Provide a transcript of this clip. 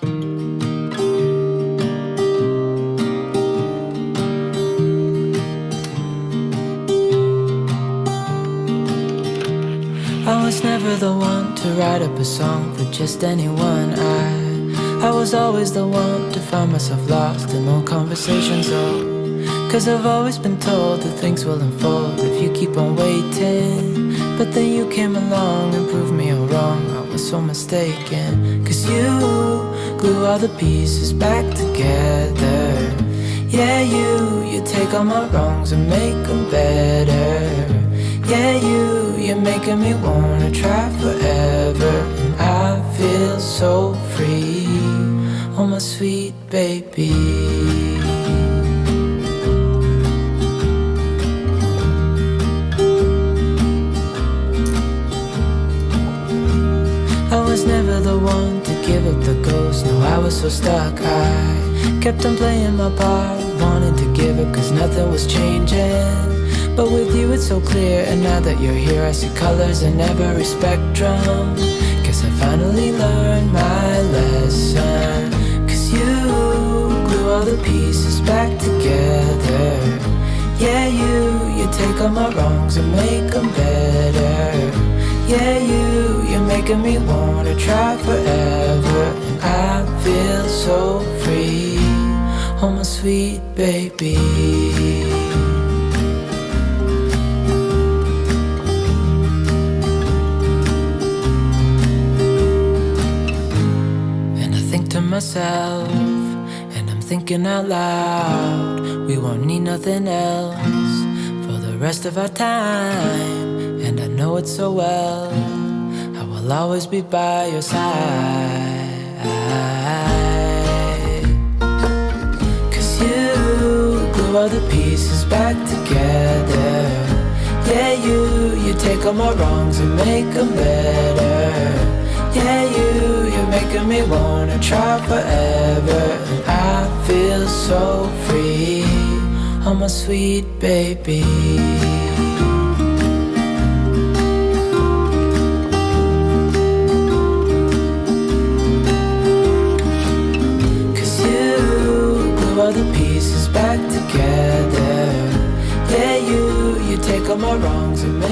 I was never the one to write up a song for just anyone. I was always the one to find myself lost in old conversations. Cause I've always been told that things will unfold if you keep on waiting. But then you came along and proved me all wrong. I was so mistaken. Cause you glue all the pieces back together. Yeah, you take all my wrongs and make them better. Yeah, you're making me wanna try forever. And I feel so free, oh my sweet baby. I was never the one to give up the ghost. No, I was so stuck. I kept on playing my part, wanting to give up cause nothing was changing. But with you it's so clear, and now that you're here I see colors in every spectrum. Guess I finally learned my lesson. Cause you glue all the pieces back together. Yeah, you take all my wrongs and make them better. Yeah, you're making me wanna try forever. And I feel so free, oh my sweet baby. Myself, and I'm thinking out loud, we won't need nothing else for the rest of our time. And I know it so well, I will always be by your side. Cause you glue all the pieces back together. Yeah, you take all my wrongs and make them better. Yeah, you're making me wanna try forever. And I feel so free, oh my sweet baby. Cause you glue all the pieces back together. Yeah, you take all my wrongs and make